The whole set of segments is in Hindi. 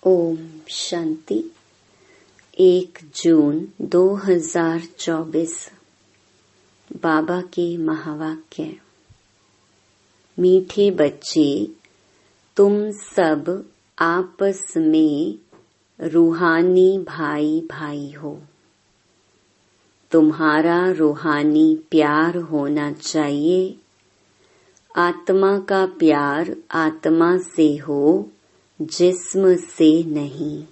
ओम शांति। 1 जून 2024 बाबा के महावाक्य। मीठे बच्चे, तुम सब आपस में रूहानी भाई भाई हो। तुम्हारा रूहानी प्यार होना चाहिए। आत्मा का प्यार आत्मा से हो, जिस्म से नहीं।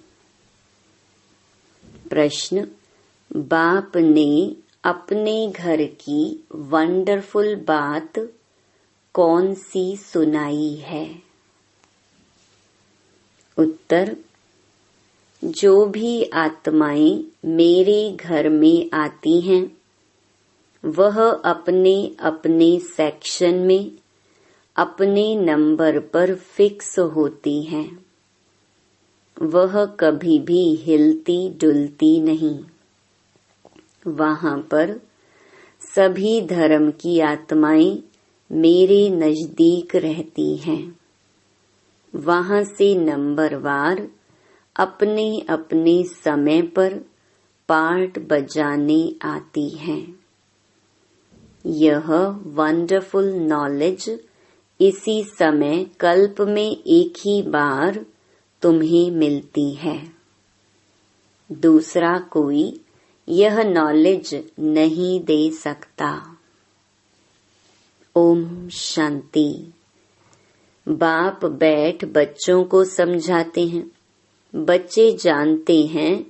प्रश्न, बाप ने अपने घर की वंडरफुल बात कौन सी सुनाई है? उत्तर, जो भी आत्माएं मेरे घर में आती हैं, वह अपने अपने सेक्शन में अपने नंबर पर फिक्स होती हैं। वह कभी भी हिलती डुलती नहीं। वहां पर सभी धर्म की आत्माएं मेरे नजदीक रहती हैं। वहां से नंबरवार अपने अपने समय पर पार्ट बजाने आती हैं। यह वंडरफुल नॉलेज इसी समय कल्प में एक ही बार तुम्हें मिलती है। दूसरा कोई यह नॉलेज नहीं दे सकता। ओम शांति। बाप बैठ बच्चों को समझाते हैं। बच्चे जानते हैं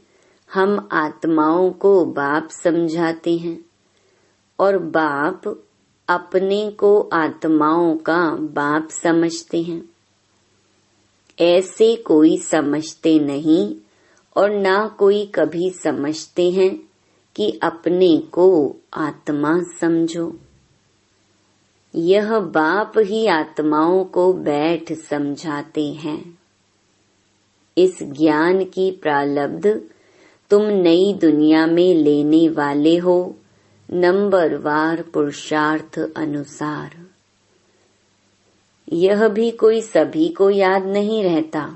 हम आत्माओं को बाप समझाते हैं और बाप अपने को आत्माओं का बाप समझते हैं। ऐसे कोई समझते नहीं और ना कोई कभी समझते हैं कि अपने को आत्मा समझो। यह बाप ही आत्माओं को बैठ समझाते हैं। इस ज्ञान की प्रालब्ध तुम नई दुनिया में लेने वाले हो, नंबरवार पुरुषार्थ अनुसार। यह भी कोई सभी को याद नहीं रहता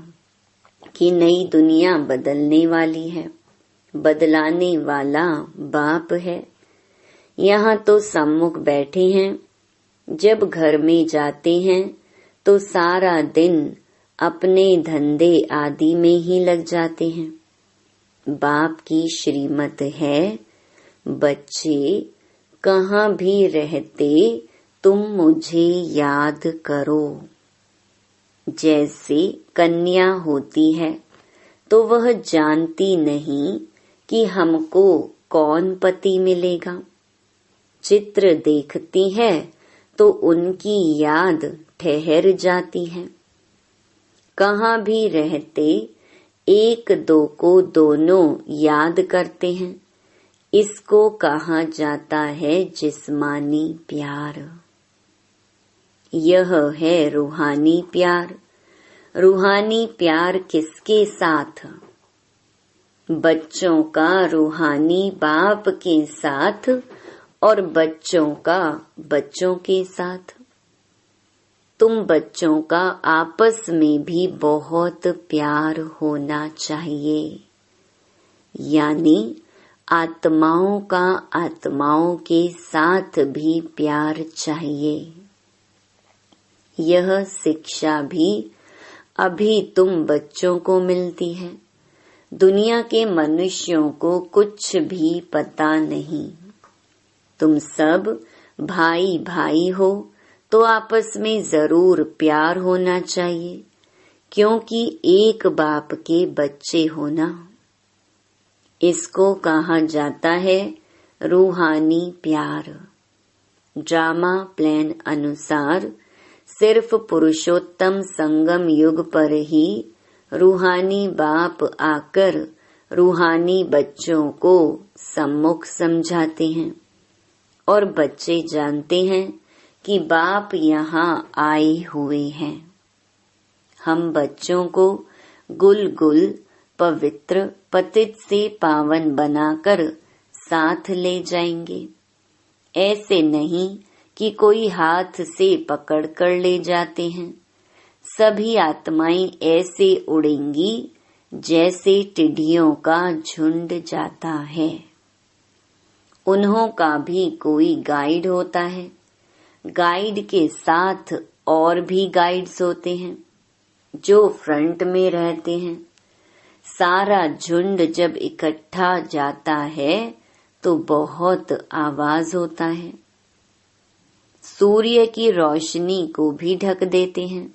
कि नई दुनिया बदलने वाली है। बदलाने वाला बाप है। यहाँ तो सम्मुख बैठे हैं। जब घर में जाते हैं तो सारा दिन अपने धंधे आदि में ही लग जाते हैं। बाप की श्रीमत है, बच्चे कहाँ भी रहते तुम मुझे याद करो। जैसे कन्या होती है तो वह जानती नहीं कि हमको कौन पति मिलेगा। चित्र देखती है तो उनकी याद ठहर जाती है। कहाँ भी रहते एक दो को दोनों याद करते हैं। इसको कहा जाता है जिस्मानी प्यार। यह है रूहानी प्यार। रूहानी प्यार किसके साथ? बच्चों का रूहानी बाप के साथ और बच्चों का बच्चों के साथ। तुम बच्चों का आपस में भी बहुत प्यार होना चाहिए। यानी आत्माओं का आत्माओं के साथ भी प्यार चाहिए। यह शिक्षा भी अभी तुम बच्चों को मिलती है। दुनिया के मनुष्यों को कुछ भी पता नहीं। तुम सब भाई भाई हो तो आपस में जरूर प्यार होना चाहिए, क्योंकि एक बाप के बच्चे होना। इसको कहा जाता है रूहानी प्यार। ड्रामा प्लान अनुसार सिर्फ पुरुषोत्तम संगम युग पर ही रूहानी बाप आकर रूहानी बच्चों को सम्मुख समझाते हैं और बच्चे जानते हैं कि बाप यहाँ आए हुए हैं। हम बच्चों को गुल गुल पवित्र पतित से पावन बनाकर साथ ले जाएंगे। ऐसे नहीं कि कोई हाथ से पकड़ कर ले जाते हैं। सभी आत्माएं ऐसे उड़ेंगी जैसे टिड्डियों का झुंड जाता है। उन्हों का भी कोई गाइड होता है। गाइड के साथ और भी गाइड्स होते हैं जो फ्रंट में रहते हैं। सारा झुंड जब इकट्ठा जाता है तो बहुत आवाज होता है। सूर्य की रोशनी को भी ढक देते हैं,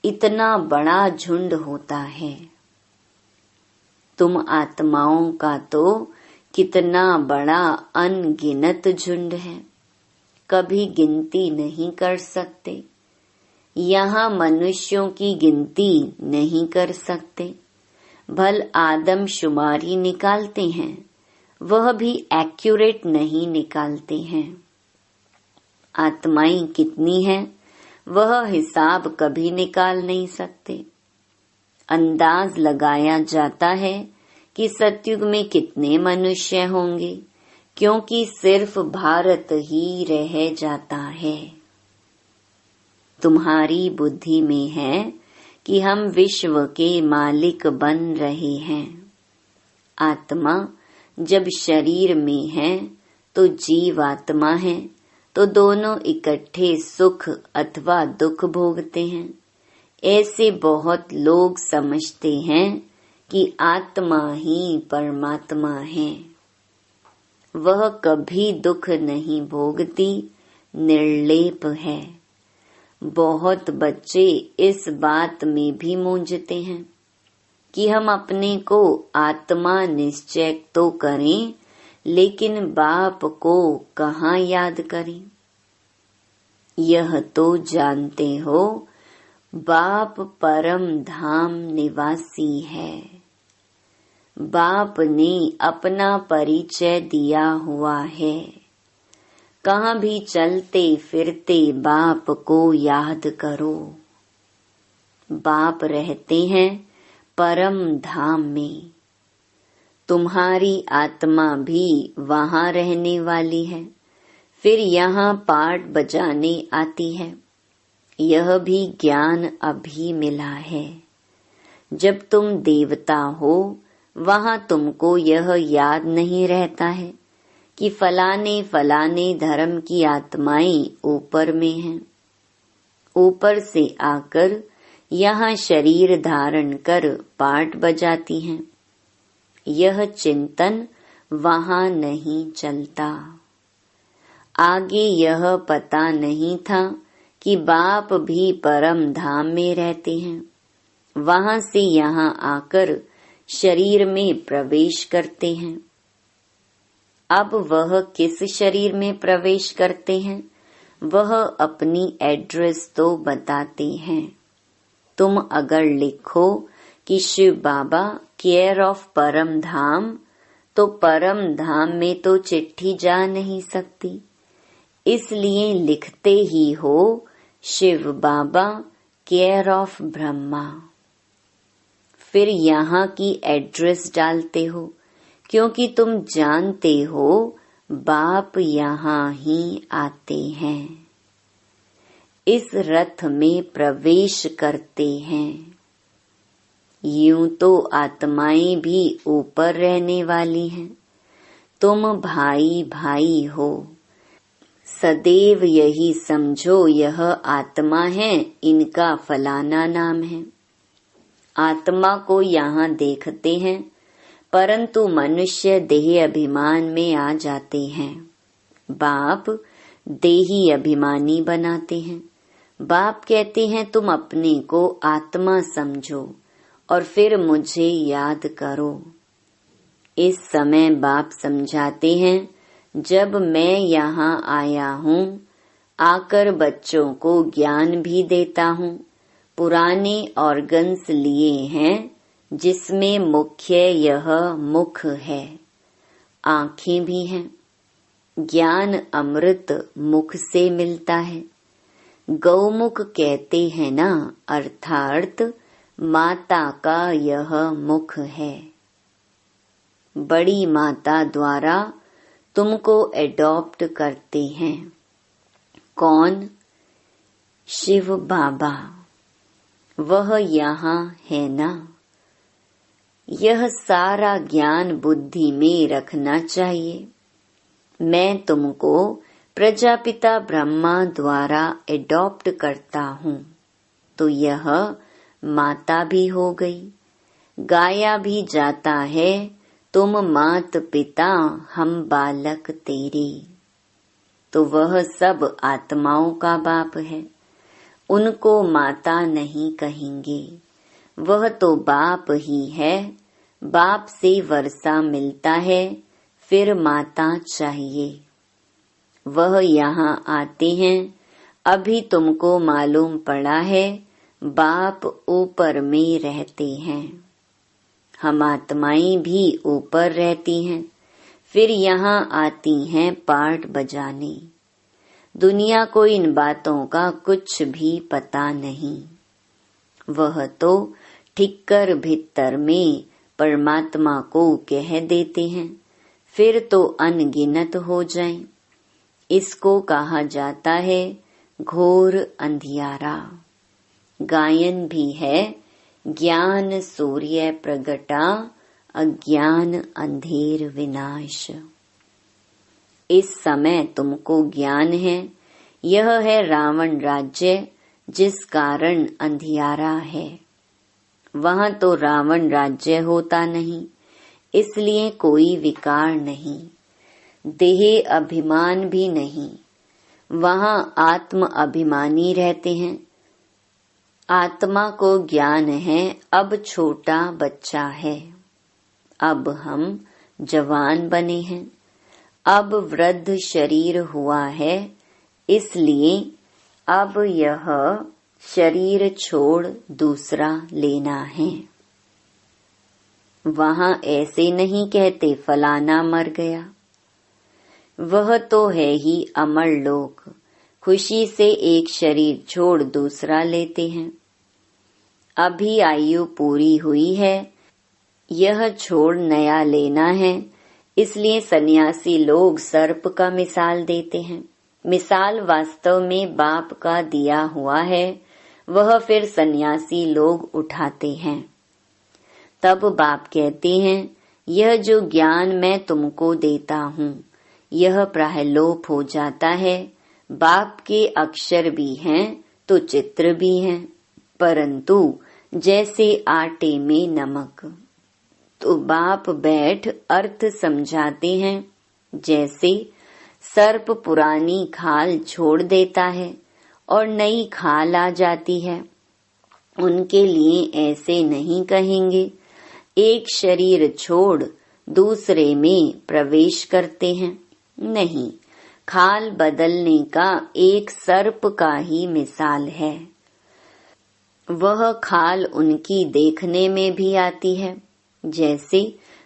इतना बड़ा झुंड होता है। तुम आत्माओं का तो कितना बड़ा अनगिनत झुंड है, कभी गिनती नहीं कर सकते। यहाँ मनुष्यों की गिनती नहीं कर सकते। भल आदमशुमारी निकालते हैं, वह भी एक्यूरेट नहीं निकालते हैं। आत्माएं कितनी हैं, वह हिसाब कभी निकाल नहीं सकते। अंदाज लगाया जाता है कि सतयुग में कितने मनुष्य होंगे, क्योंकि सिर्फ भारत ही रह जाता है। तुम्हारी बुद्धि में है कि हम विश्व के मालिक बन रहे हैं। आत्मा जब शरीर में है तो जीव आत्मा है, तो दोनों इकट्ठे सुख अथवा दुख भोगते हैं। ऐसे बहुत लोग समझते हैं कि आत्मा ही परमात्मा है। वह कभी दुख नहीं भोगती, निर्लेप है। बहुत बच्चे इस बात में भी मूंझते हैं कि हम अपने को आत्मा निश्चय तो करें, लेकिन बाप को कहाँ याद करें। यह तो जानते हो बाप परम धाम निवासी है। बाप ने अपना परिचय दिया हुआ है। कहाँ भी चलते फिरते बाप को याद करो। बाप रहते हैं परम धाम में। तुम्हारी आत्मा भी वहाँ रहने वाली है, फिर यहाँ पाठ बजाने आती है। यह भी ज्ञान अभी मिला है। जब तुम देवता हो, वहाँ तुमको यह याद नहीं रहता है कि फलाने फलाने धर्म की आत्माएं ऊपर में हैं। ऊपर से आकर यहाँ शरीर धारण कर पाठ बजाती हैं। यह चिंतन वहाँ नहीं चलता। आगे यह पता नहीं था कि बाप भी परम धाम में रहते हैं। वहाँ से यहाँ आकर शरीर में प्रवेश करते हैं। अब वह किस शरीर में प्रवेश करते हैं, वह अपनी एड्रेस तो बताते हैं। तुम अगर लिखो कि शिव बाबा केयर ऑफ परम धाम, तो परम धाम में तो चिट्ठी जा नहीं सकती। इसलिए लिखते ही हो शिव बाबा केयर ऑफ ब्रह्मा। फिर यहाँ की एड्रेस डालते हो, क्योंकि तुम जानते हो बाप यहाँ ही आते हैं। इस रथ में प्रवेश करते हैं। यूं तो आत्माएं भी ऊपर रहने वाली हैं। तुम भाई भाई हो। सदैव यही समझो यह आत्मा है, इनका फलाना नाम है। आत्मा को यहाँ देखते हैं, परंतु मनुष्य देह अभिमान में आ जाते हैं। बाप देही अभिमानी बनाते हैं। बाप कहते हैं तुम अपने को आत्मा समझो और फिर मुझे याद करो। इस समय बाप समझाते हैं, जब मैं यहाँ आया हूँ, आकर बच्चों को ज्ञान भी देता हूँ। पुराने ऑर्गन्स लिए हैं, जिसमें मुख्य यह मुख है। आँखें भी हैं। ज्ञान अमृत मुख से मिलता है। गौमुख कहते हैं ना, अर्थात माता का यह मुख है। बड़ी माता द्वारा तुमको एडॉप्ट करते हैं। कौन? शिव बाबा। वह यहाँ है ना। यह सारा ज्ञान बुद्धि में रखना चाहिए। मैं तुमको प्रजापिता ब्रह्मा द्वारा एडॉप्ट करता हूँ, तो यह माता भी हो गई। गाया भी जाता है, तुम मात पिता हम बालक तेरे। तो वह सब आत्माओं का बाप है, उनको माता नहीं कहेंगे। वह तो बाप ही है। बाप से वर्षा मिलता है, फिर माता चाहिए। वह यहाँ आते हैं। अभी तुमको मालूम पड़ा है, बाप ऊपर में रहते हैं। हम आत्माएं भी ऊपर रहती हैं, फिर यहाँ आती हैं पार्ट बजाने। दुनिया को इन बातों का कुछ भी पता नहीं। वह तो ठिक्कर भीतर में परमात्मा को कह देते हैं, फिर तो अनगिनत हो जाएं। इसको कहा जाता है घोर अंधियारा। गायन भी है, ज्ञान सूर्य प्रगटा, अज्ञान अंधेर विनाश। इस समय तुमको ज्ञान है। यह है रावण राज्य, जिस कारण अंधियारा है। वहाँ तो रावण राज्य होता नहीं, इसलिए कोई विकार नहीं, देह अभिमान भी नहीं। वहाँ आत्म अभिमानी रहते हैं। आत्मा को ज्ञान है, अब छोटा बच्चा है। अब हम जवान बने हैं, अब वृद्ध शरीर हुआ है, इसलिए अब यह शरीर छोड़ दूसरा लेना है। वहाँ ऐसे नहीं कहते फलाना मर गया। वह तो है ही अमर लोक। खुशी से एक शरीर छोड़ दूसरा लेते हैं। अभी आयु पूरी हुई है, यह छोड़ नया लेना है, इसलिए सन्यासी लोग सर्प का मिसाल देते हैं। मिसाल वास्तव में बाप का दिया हुआ है, वह फिर सन्यासी लोग उठाते हैं। तब बाप कहते हैं, यह जो ज्ञान मैं तुमको देता हूँ, यह प्रायलोप हो जाता है। बाप के अक्षर भी हैं तो चित्र भी हैं, परंतु जैसे आटे में नमक। तो बाप बैठ अर्थ समझाते हैं। जैसे सर्प पुरानी खाल छोड़ देता है और नई खाल आ जाती है, उनके लिए ऐसे नहीं कहेंगे एक शरीर छोड़ दूसरे में प्रवेश करते हैं। नहीं, खाल बदलने का एक सर्प का ही मिसाल है। वह खाल उनकी देखने में भी आती है। जैसे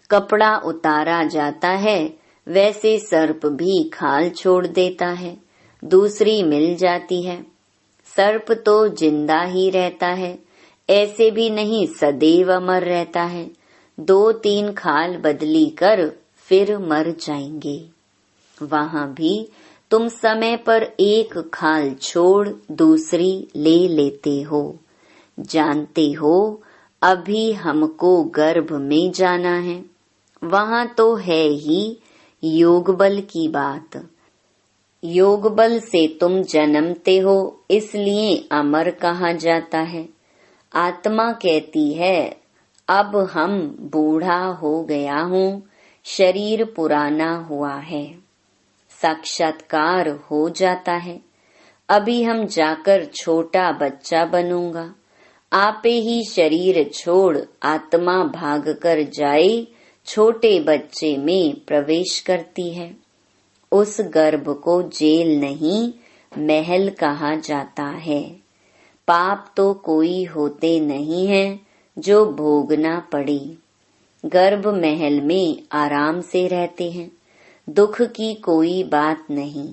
कपड़ा उतारा जाता है, वैसे सर्प भी खाल छोड़ देता है, दूसरी मिल जाती है। सर्प तो जिंदा ही रहता है, ऐसे भी नहीं सदैव अमर रहता है। 2-3 खाल बदली कर फिर मर जाएंगे। वहाँ भी तुम समय पर एक खाल छोड़ दूसरी ले लेते हो। जानते हो अभी हमको गर्भ में जाना है। वहाँ तो है ही योग बल की बात। योग बल से तुम जन्मते हो, इसलिए अमर कहा जाता है। आत्मा कहती है, अब हम बूढ़ा हो गया हूँ, शरीर पुराना हुआ है। साक्षात्कार हो जाता है। अभी हम जाकर छोटा बच्चा बनूंगा। आपे ही शरीर छोड़ आत्मा भाग कर जाए, छोटे बच्चे में प्रवेश करती है। उस गर्भ को जेल नहीं, महल कहा जाता है। पाप तो कोई होते नहीं है जो भोगना पड़े। गर्भ महल में आराम से रहते हैं, दुख की कोई बात नहीं।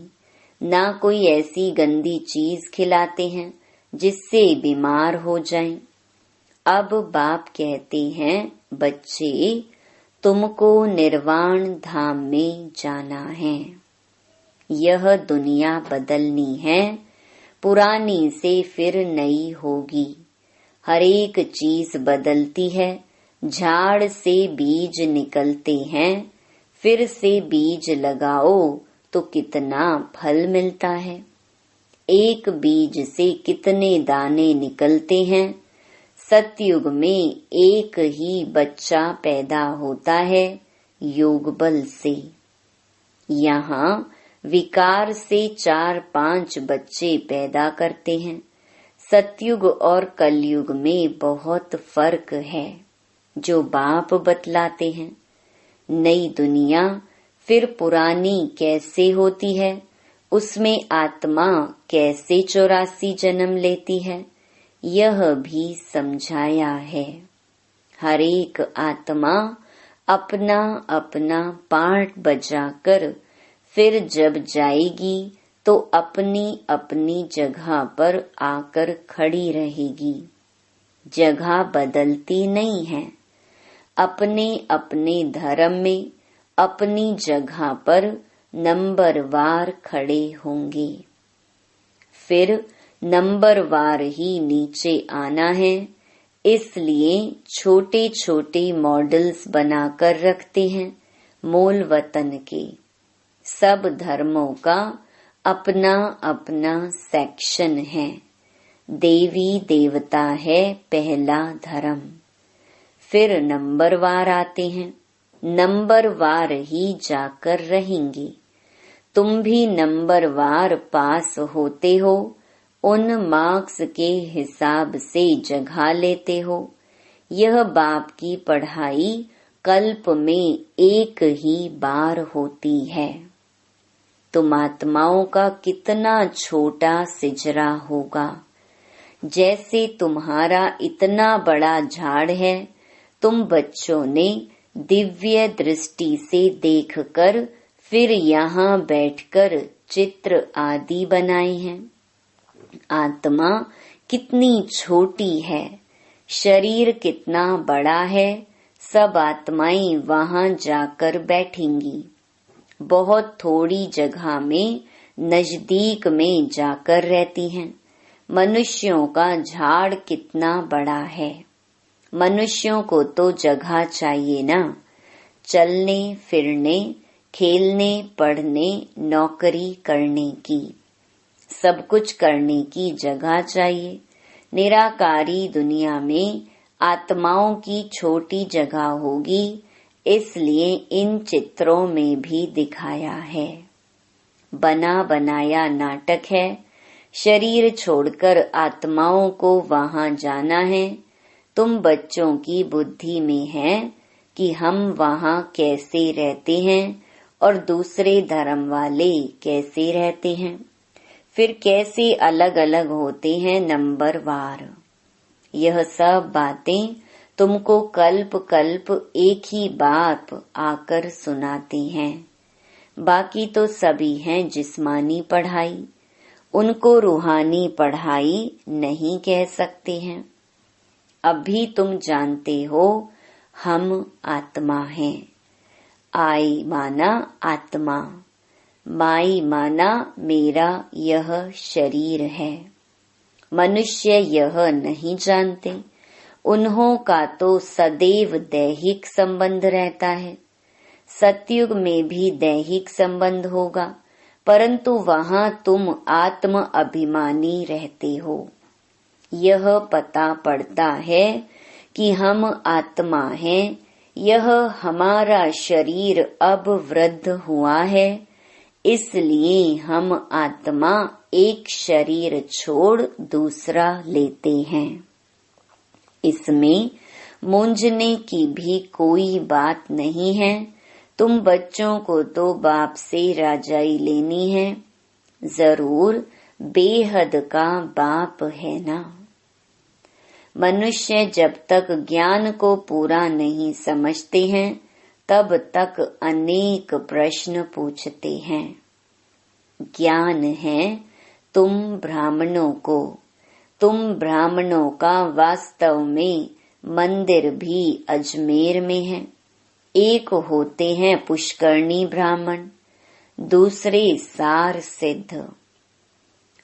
ना कोई ऐसी गंदी चीज खिलाते हैं जिससे बीमार हो जाएं। अब बाप कहते हैं, बच्चे तुमको निर्वाण धाम में जाना है। यह दुनिया बदलनी है, पुरानी से फिर नई होगी। हर एक चीज बदलती है, झाड़ से बीज निकलते हैं, फिर से बीज लगाओ तो कितना फल मिलता है। एक बीज से कितने दाने निकलते हैं। सतयुग में एक ही बच्चा पैदा होता है योग बल से। यहाँ विकार से 4-5 बच्चे पैदा करते हैं। सतयुग और कलयुग में बहुत फर्क है जो बाप बतलाते हैं। नई दुनिया फिर पुरानी कैसे होती है, उसमें आत्मा कैसे 84 जन्म लेती है, यह भी समझाया है। हर एक आत्मा अपना अपना पार्ट बजाकर फिर जब जाएगी तो अपनी अपनी जगह पर आकर खड़ी रहेगी। जगह बदलती नहीं है। अपने अपने धर्म में अपनी जगह पर नंबरवार खड़े होंगे। फिर नंबरवार ही नीचे आना है, इसलिए छोटे छोटे मॉडल्स बनाकर रखते हैं मूल वतन के। सब धर्मों का अपना अपना सेक्शन है। देवी देवता है पहला धर्म, फिर नंबरवार आते हैं। नंबरवार ही जाकर रहेंगे। तुम भी नंबरवार पास होते हो, उन मार्क्स के हिसाब से जगह लेते हो। यह बाप की पढ़ाई कल्प में एक ही बार होती है। तुम आत्माओं का कितना छोटा सिजरा होगा। जैसे तुम्हारा इतना बड़ा झाड़ है, तुम बच्चों ने दिव्य दृष्टि से देखकर फिर यहाँ बैठकर चित्र आदि बनाए हैं। आत्मा कितनी छोटी है, शरीर कितना बड़ा है, सब आत्माएं वहाँ जाकर बैठेंगी। बहुत थोड़ी जगह में नजदीक में जाकर रहती हैं। मनुष्यों का झाड़ कितना बड़ा है। मनुष्यों को तो जगह चाहिए ना, चलने फिरने, खेलने, पढ़ने, नौकरी करने की, सब कुछ करने की जगह चाहिए। निराकारी दुनिया में आत्माओं की छोटी जगह होगी, इसलिए इन चित्रों में भी दिखाया है। बना बनाया नाटक है। शरीर छोड़कर आत्माओं को वहां जाना है। तुम बच्चों की बुद्धि में है कि हम वहां कैसे रहते हैं और दूसरे धर्म वाले कैसे रहते हैं, फिर कैसे अलग अलग होते हैं नंबरवार। यह सब बातें तुमको कल्प कल्प एक ही बाप आकर सुनाते हैं। बाकी तो सभी हैं जिस्मानी पढ़ाई, उनको रूहानी पढ़ाई नहीं कह सकते हैं। अभी तुम जानते हो हम आत्मा हैं। आई माना आत्मा, माई माना मेरा यह शरीर है। मनुष्य यह नहीं जानते। उन्हों का तो सदैव दैहिक संबंध रहता है। सतयुग में भी दैहिक संबंध होगा, परंतु वहां तुम आत्म अभिमानी रहते हो। यह पता पड़ता है कि हम आत्मा हैं। यह हमारा शरीर अब वृद्ध हुआ है, इसलिए हम आत्मा एक शरीर छोड़ दूसरा लेते हैं। इसमें मूंझने की भी कोई बात नहीं है। तुम बच्चों को तो बाप से राजाई लेनी है, जरूर बेहद का बाप है ना। मनुष्य जब तक ज्ञान को पूरा नहीं समझते हैं, तब तक अनेक प्रश्न पूछते हैं। ज्ञान है तुम ब्राह्मणों को। तुम ब्राह्मणों का वास्तव में मंदिर भी अजमेर में है। एक होते हैं पुष्करणी ब्राह्मण, दूसरे सार सिद्ध।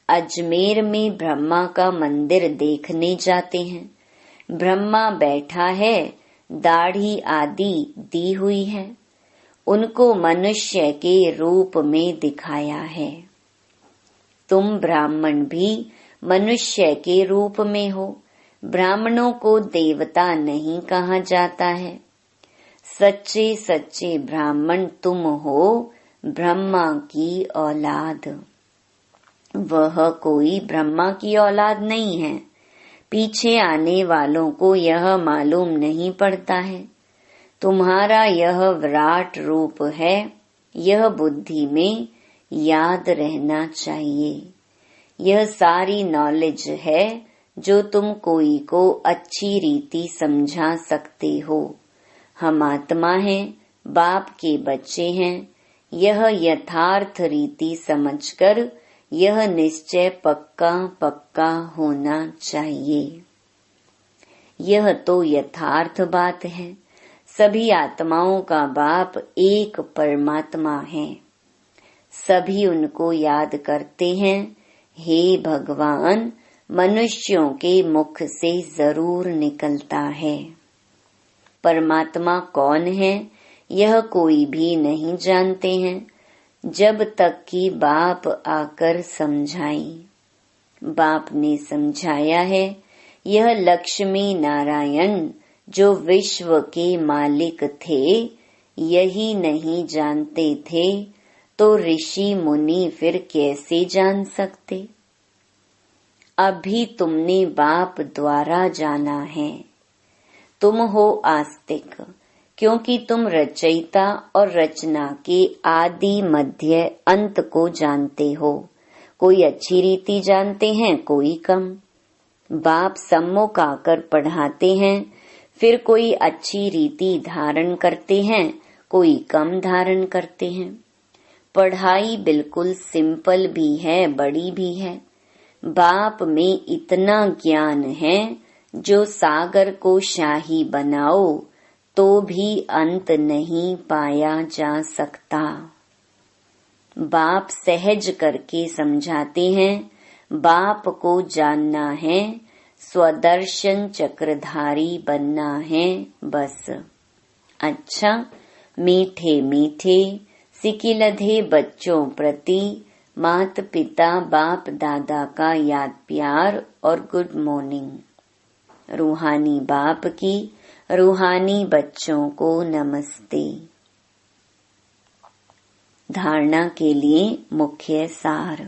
अजमेर में ब्रह्मा का मंदिर देखने जाते हैं। ब्रह्मा बैठा है, दाढ़ी आदि दी हुई है, उनको मनुष्य के रूप में दिखाया है। तुम ब्राह्मण भी मनुष्य के रूप में हो। ब्राह्मणों को देवता नहीं कहा जाता है। सच्चे सच्चे ब्राह्मण तुम हो, ब्रह्मा की औलाद। वह कोई ब्रह्मा की औलाद नहीं है। पीछे आने वालों को यह मालूम नहीं पड़ता है। तुम्हारा यह विराट रूप है, यह बुद्धि में याद रहना चाहिए। यह सारी नॉलेज है जो तुम कोई को अच्छी रीति समझा सकते हो। हम आत्मा हैं, बाप के बच्चे हैं। यह यथार्थ रीति समझकर यह निश्चय पक्का पक्का होना चाहिए। यह तो यथार्थ बात है। सभी आत्माओं का बाप एक परमात्मा है। सभी उनको याद करते हैं। हे भगवान, मनुष्यों के मुख से जरूर निकलता है। परमात्मा कौन है यह कोई भी नहीं जानते हैं, जब तक कि बाप आकर समझाएं। बाप ने समझाया है। यह लक्ष्मी नारायण जो विश्व के मालिक थे, यही नहीं जानते थे तो ऋषि मुनि फिर कैसे जान सकते। अभी तुमने बाप द्वारा जाना है। तुम हो आस्तिक, क्योंकि तुम रचयिता और रचना के आदि मध्य अंत को जानते हो। कोई अच्छी रीति जानते हैं, कोई कम। बाप सम्मुख आकर पढ़ाते हैं, फिर कोई अच्छी रीति धारण करते हैं, कोई कम धारण करते हैं। पढ़ाई बिल्कुल सिंपल भी है, बड़ी भी है। बाप में इतना ज्ञान है जो सागर को शाही बनाओ तो भी अंत नहीं पाया जा सकता। बाप सहज करके समझाते हैं। बाप को जानना है, स्वदर्शन चक्रधारी बनना है, बस। अच्छा, मीठे मीठे सिकिलधे बच्चों प्रति माता पिता बाप दादा का याद प्यार और गुड मॉर्निंग। रूहानी बाप की रूहानी बच्चों को नमस्ते। धारणा के लिए मुख्य सार।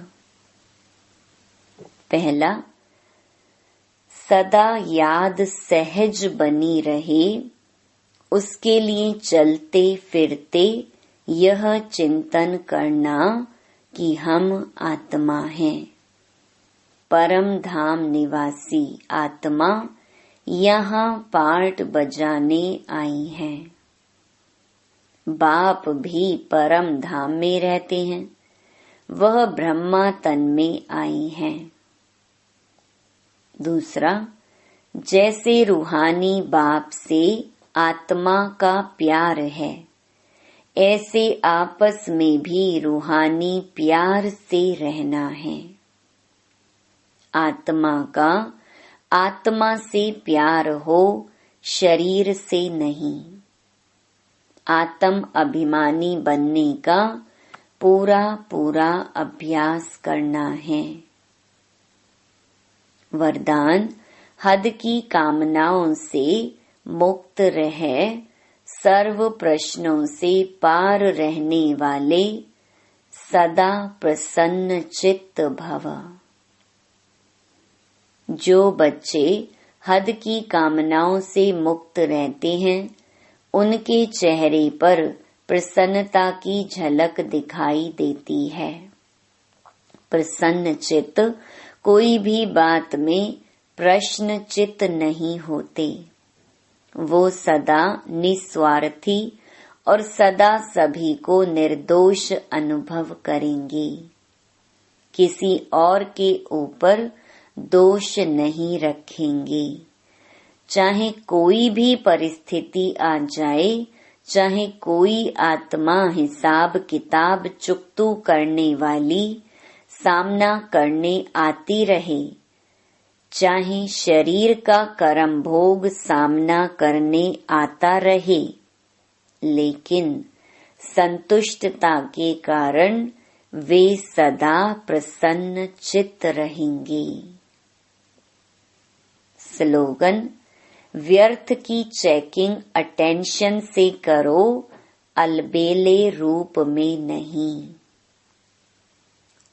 पहला, सदा याद सहज बनी रहे, उसके लिए चलते फिरते यह चिंतन करना कि हम आत्मा हैं। परम धाम निवासी आत्मा यहाँ पार्ट बजाने आई है। बाप भी परम धाम में रहते हैं। वह ब्रह्मा तन में आई हैं। दूसरा, जैसे रूहानी बाप से आत्मा का प्यार है, ऐसे आपस में भी रूहानी प्यार से रहना है। आत्मा का आत्मा से प्यार हो, शरीर से नहीं। आत्म अभिमानी बनने का पूरा पूरा अभ्यास करना है। वरदान, हद की कामनाओं से मुक्त रह, सर्व प्रश्नों से पार रहने वाले, सदा प्रसन्न चित्त भव। जो बच्चे हद की कामनाओं से मुक्त रहते हैं, उनके चेहरे पर प्रसन्नता की झलक दिखाई देती है। प्रसन्न चित्त कोई भी बात में प्रश्न चित्त नहीं होते। वो सदा निस्वार्थी और सदा सभी को निर्दोष अनुभव करेंगे। किसी और के ऊपर दोष नहीं रखेंगे। चाहे कोई भी परिस्थिति आ जाए, चाहे कोई आत्मा हिसाब किताब चुकतू करने वाली सामना करने आती रहे, चाहे शरीर का कर्म भोग सामना करने आता रहे, लेकिन संतुष्टता के कारण वे सदा प्रसन्न चित्त रहेंगे। स्लोगन: व्यर्थ की चेकिंग अटेंशन से करो, अलबेले रूप में नहीं।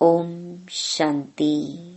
ओम शांति।